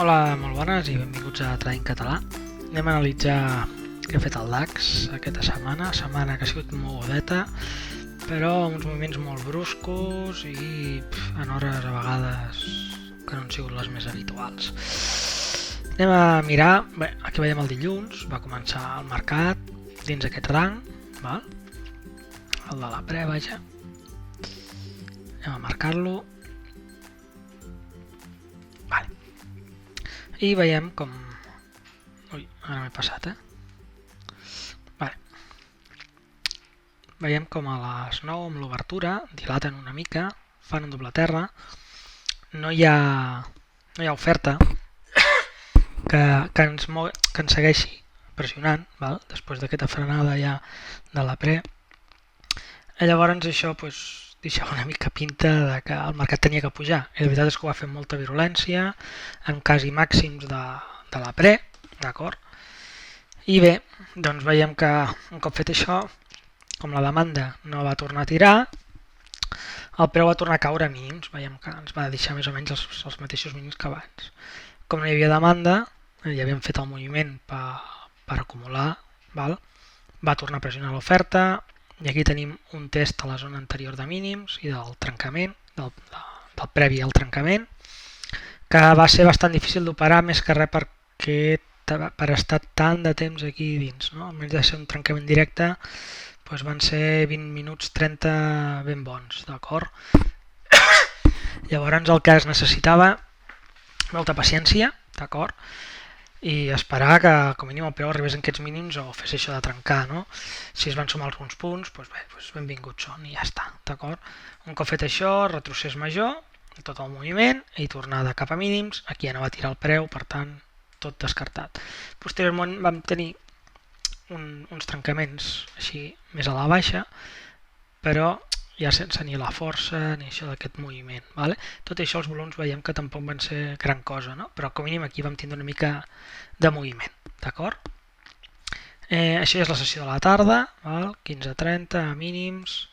Hola, molt bones i benvinguts a Trading Català. Anem a analitzar què ha fet el DAX aquesta setmana que ha sigut mogudeta, però amb uns moviments molt bruscos i en hores a vegades que no han sigut les més habituals. Anem a mirar, bé, aquí veiem el dilluns, va començar el mercat dins aquest rang, val? El de la pre, vaja. Anem a marcar-lo. I veiem com... Ui, ara m'he passat, Vale. Veiem com a les 9 amb l'obertura dilaten una mica, fan un doble terra, no hi ha oferta que ens segueixi pressionant, val? Després d'aquesta frenada ja de la pre. I llavors això deixava una mica pinta de que el mercat tenia que pujar. I la veritat és que ho va fer amb molta virulència, en quasi màxims de la pre, d'acord? I bé, doncs veiem que un cop fet això, com la demanda no va tornar a tirar, el preu va tornar a caure a mínims. Veiem que ens va deixar més o menys els mateixos mínims que abans. Com no hi havia demanda, ja havíem fet el moviment per acumular, val? Va tornar a pressionar l'oferta, i aquí tenim un test a la zona anterior de mínims i del trencament, del previ al trencament, que va ser bastant difícil d'operar, més que res per estar tant de temps aquí dins. No? A més de ser un trencament directe, doncs van ser 20 minuts 30 ben bons, d'acord? Llavors el que es necessitava, molta paciència, d'acord? I esperar que com a mínim el preu arribés en aquests mínims o fes això de trencar, no? Si es van sumar alguns punts, doncs bé, benvinguts són i ja està, d'acord? Un cop fet això, retrocés major, tot el moviment i tornada cap a mínims, aquí ja no va tirar el preu, per tant, tot descartat. Posteriorment vam tenir uns trencaments així més a la baixa, però ja sense ni la força ni això d'aquest moviment. Vale? Tot això els volums veiem que tampoc van ser gran cosa, no? Però com a mínim aquí vam tindre una mica de moviment, d'acord? Això ja és la sessió de la tarda, val? 15:30 a mínims,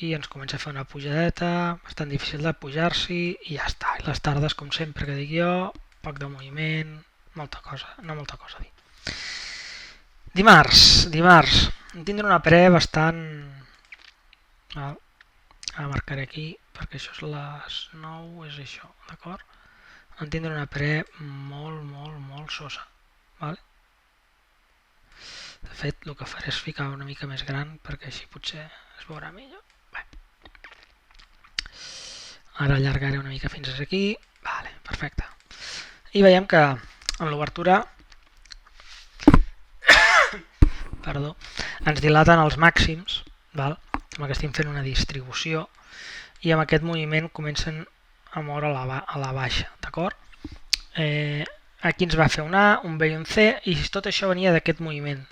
i ens comença a fer una pujadeta, bastant difícil de pujar-s'hi, i ja està. I les tardes, com sempre que dic jo, poc de moviment, no molta cosa a dir. Dimarts, vam tindre una pre bastant... Ara marcaré aquí, perquè això és les 9, és això, d'acord? Vam tindre una pre molt sosa, vale? De fet, el que faré és ficar una mica més gran, perquè així potser es veurà millor. Bé. Ara allargaré una mica fins aquí, vale, perfecte. I veiem que en l'obertura ens dilaten els màxims, val? Amb que estem fent una distribució, i amb aquest moviment comencen a moure a la baixa, d'acord? Aquí ens va fer un A, un B i un C, i tot això venia d'aquest moviment.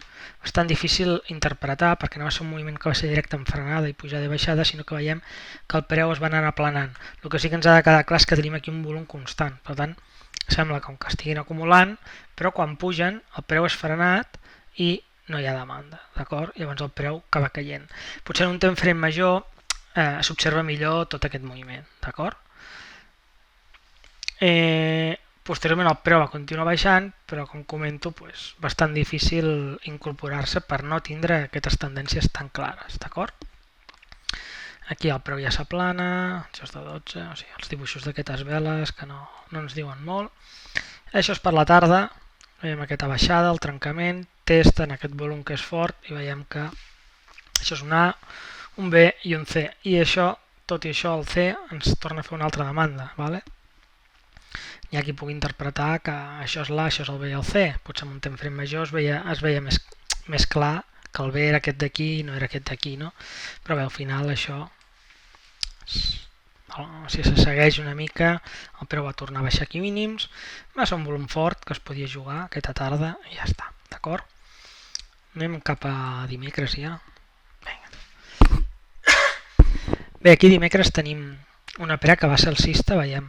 Bastant difícil interpretar, perquè no va ser un moviment que va ser directe en frenada i pujada i baixada, sinó que veiem que el preu es va anar aplanant. El que sí que ens ha de quedar clar és que tenim aquí un volum constant, per tant, sembla com que estiguin acumulant, però quan pugen el preu és frenat i no hi ha demanda, d'acord? Llavors el preu que va caient. Potser en un temps frame major s'observa millor tot aquest moviment, d'acord? Posteriorment el preu va continuar baixant, però com comento, bastant difícil incorporar-se per no tindre aquestes tendències tan clares, d'acord? Aquí el preu ja s'aplana, això és de 12, o sigui, els dibuixos d'aquestes veles que no ens diuen molt. Això és per la tarda, veiem aquesta baixada, el trencament, test en aquest volum que és fort, i veiem que això és un A, un B i un C. I això, tot i això, el C ens torna a fer una altra demanda, vale? Hi ha qui pugui interpretar que això és l'A, això és el B i el C. Potser en un temps frame major es veia més clar que el B era aquest d'aquí i no era aquest d'aquí, no? Però bé, al final això, si se segueix una mica, el preu va tornar a baixar aquí mínims, va ser un volum fort que es podia jugar aquesta tarda i ja està, d'acord? Anem cap a dimecres ja. Bé, aquí dimecres tenim una pre que va ser alcista, veiem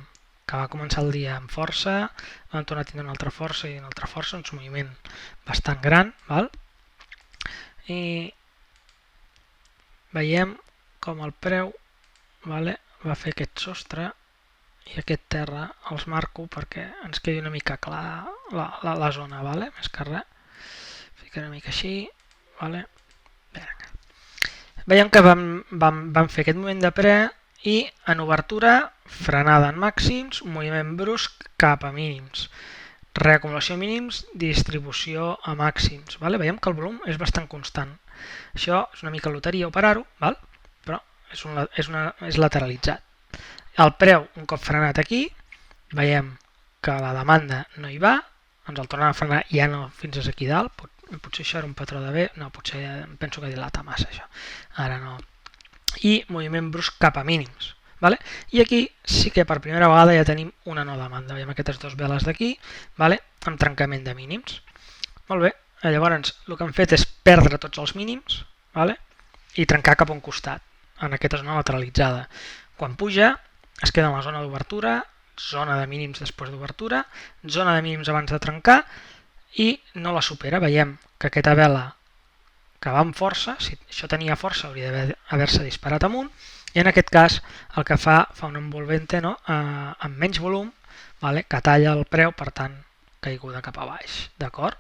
que va començar el dia amb força, vam tornar a tindre una altra força i una altra força, un moviment bastant gran, val? I veiem com el preu, vale, va fer aquest sostre i aquest terra els marco perquè ens quedi una mica clar la zona, vale? Més que res. Fico una mica així, vale? Vinga. Veiem que vam fer aquest moviment de pre i en obertura, frenada en màxims, moviment brusc cap a mínims. Reacumulació a mínims, distribució a màxims. Vale? Veiem que el volum és bastant constant. Això és una mica loteria operar-ho, però és lateralitzat. El preu, un cop frenat aquí, veiem que la demanda no hi va, ens el tornem a frenar ja no fins aquí dalt, potser això era un patró de B, no, potser penso que dilata massa això, ara no. I moviment brusc cap a mínims. Vale? I aquí sí que per primera vegada ja tenim una no demanda. Veiem aquestes dues veles d'aquí, vale? Amb trencament de mínims. Molt bé, llavors el que hem fet és perdre tots els mínims, vale? I trencar cap a un costat, en aquesta zona lateralitzada. Quan puja, es queda en la zona d'obertura, zona de mínims després d'obertura, zona de mínims abans de trencar, i no la supera. Veiem que aquesta vela que va amb força, si això tenia força hauria d'haver-se disparat amunt, i en aquest cas el que fa un envolvente, no? Amb menys volum, vale? Que talla el preu, per tant, caiguda cap a baix, d'acord?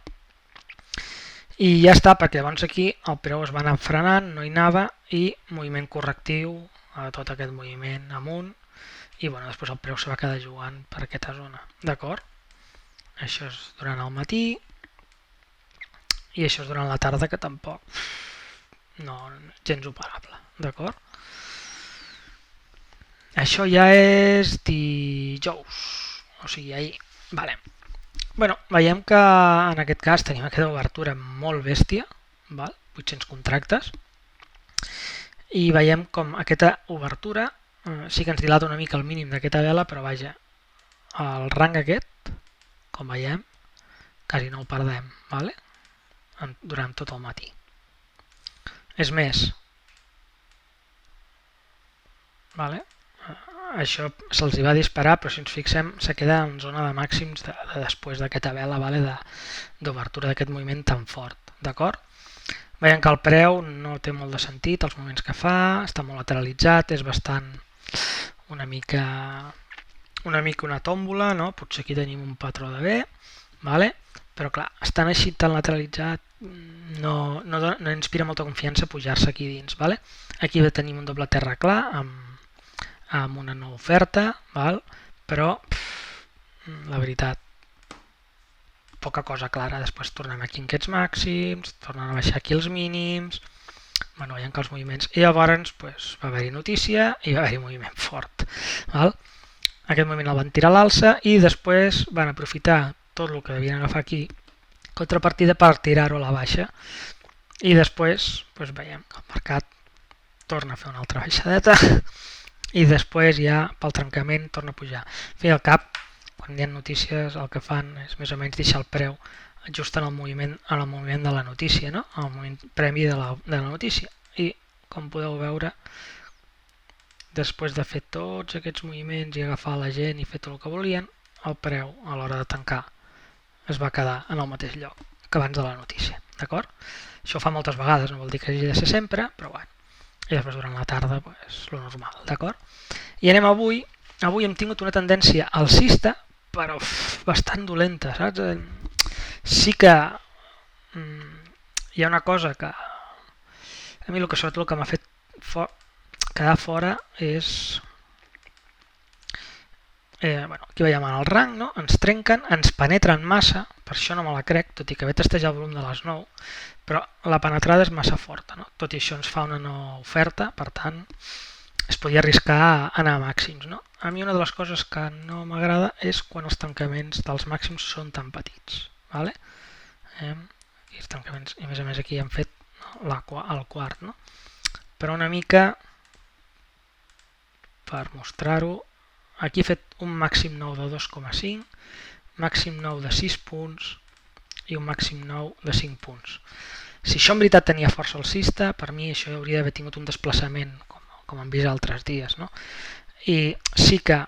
I ja està, perquè llavors aquí el preu es va anar frenant, no hi anava, i moviment correctiu a tot aquest moviment amunt, i bueno, després el preu se va quedar jugant per aquesta zona, d'acord? Això és durant el matí, i això és durant la tarda, que tampoc no gens operable, d'acord? Això ja és dijous, o sigui ahir. Vale. Bueno, veiem que en aquest cas tenim aquesta obertura molt bèstia, val? 800 contractes, i veiem com aquesta obertura sí que ens dilata una mica el mínim d'aquesta vela, però vaja, el rang aquest, com veiem, quasi no el perdem, vale? Durant tot el matí. És més, vale? Això se'ls va disparar, però si ens fixem se queda en zona de màxims de després d'aquesta vela, vale? D'obertura d'aquest moviment tan fort, d'acord? Veiem que el preu no té molt de sentit, els moviments que fa, està molt lateralitzat, és bastant una mica una tòmbola, no? Potser aquí tenim un patró de B, vale? Però clar, estant així tan lateralitzat no inspira molta confiança pujar-se aquí dins. Vale? Aquí tenim un doble terra clar amb una nova oferta, val? Però la veritat, poca cosa clara. Després tornem aquí en aquests màxims, tornem a baixar aquí els mínims, bueno, veiem que els moviments... I llavors va haver-hi notícia i va haver-hi moviment fort. Val? Aquest moviment el van tirar a l'alça i després van aprofitar tot el que devien agafar aquí contrapartida per tirar-ho a la baixa. I després veiem que el mercat torna a fer una altra baixadeta i després ja pel trencament torna a pujar. Fer al cap, quan hi ha notícies, el que fan és més o menys deixar el preu just en el moviment de la notícia, no? El moviment premi de la notícia. I com podeu veure, després de fer tots aquests moviments i agafar la gent i fer tot el que volien, el preu a l'hora de tancar es va quedar en el mateix lloc que abans de la notícia. D'acord? Això ho fa moltes vegades, no vol dir que hagi de ser sempre, però bueno. I després durant la tarda, lo normal, d'acord? I anem avui. Avui hem tingut una tendència alcista, però bastant dolenta, saps? Sí que hi ha una cosa que a mi sobretot el que m'ha fet quedar fora és aquí veiem el rang, no? Ens trenquen, ens penetren massa, per això no me la crec, tot i que ve testejar el volum de les 9, però la penetrada és massa forta, no? Tot i això ens fa una nova oferta, per tant es podia arriscar a anar a màxims, no? A mi una de les coses que no m'agrada és quan els tancaments dels màxims són tan petits, vale? Els tancaments, i a més aquí hem fet el quart, no? Però una mica per mostrar-ho, aquí he fet un màxim nou de 2,5, màxim nou de 6 punts i un màxim nou de 5 punts. Si això en veritat tenia força alcista, per mi això hauria d'haver tingut un desplaçament, com hem vist altres dies, no? I sí que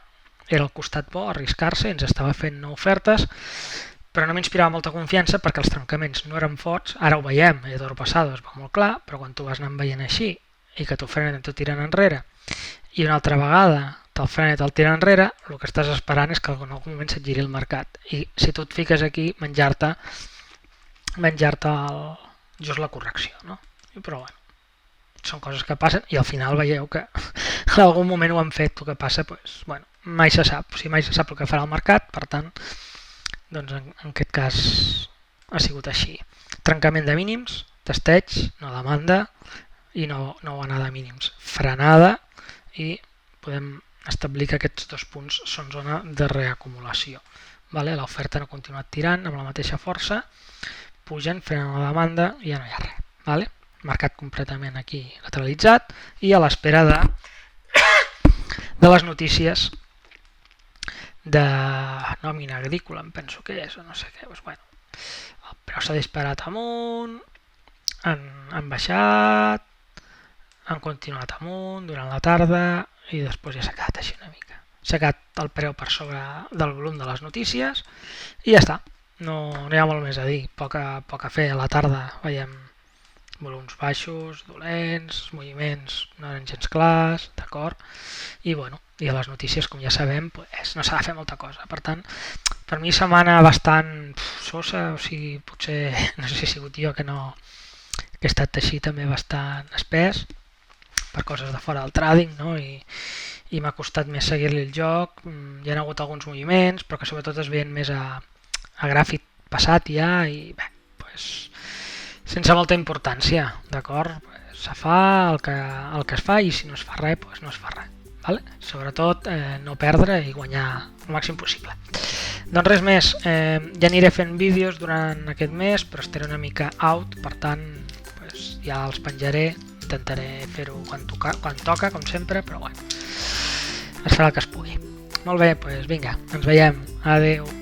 era el costat bo, arriscar-se, ens estava fent no ofertes, però no m'inspirava molta confiança perquè els trencaments no eren forts. Ara ho veiem, a d'hora passada es va molt clar, però quan tu vas anant veient així i que t'ho frenen i t'ho tiren enrere, i una altra vegada te'l frena i te'l tira enrere, el que estàs esperant és que en algun moment se't giri el mercat. I si tu et fiques aquí, menjar-te just la correcció, no? Però bueno, són coses que passen i al final veieu que en algun moment ho han fet. El que passa, doncs, bueno, mai se sap. Mai se sap el que farà el mercat, per tant, doncs en aquest cas ha sigut així. Trencament de mínims, testeig, no demanda i no anada de mínims. Frenada i podem establir que aquests 2 punts són zona de reacumulació. L'oferta no ha continuat tirant amb la mateixa força, pugen, frenen la demanda i ja no hi ha res. Mercat completament aquí lateralitzat i a l'espera de les notícies de nòmina agrícola, em penso que és, o no sé què. El preu s'ha disparat amunt, han baixat, han continuat amunt durant la tarda i després ja s'ha quedat així una mica. S'ha quedat el preu per sobre del volum de les notícies i ja està. No hi ha molt més a dir, poc a fer. A la tarda veiem volums baixos, dolents, moviments no eren gens clars, d'acord? I a les notícies, com ja sabem, no s'ha de fer molta cosa. Per tant, per mi setmana bastant sosa, o sigui, potser, no sé si ha sigut jo que he estat així també bastant espès per coses de fora del trading, no? I m'ha costat més seguir-li el joc. Hi ha hagut alguns moviments, però que sobretot es veien més a gràfic passat ja i bé, sense molta importància, d'acord? Se fa el que es fa i si no es fa res, no es fa res. Sobretot no perdre i guanyar el màxim possible. Doncs res més, ja aniré fent vídeos durant aquest mes, però estaré una mica out, per tant ja els penjaré, intentaré fer-ho quan toca, com sempre, però bueno, es farà el que es pugui. Molt bé, doncs vinga, ens veiem, adeu.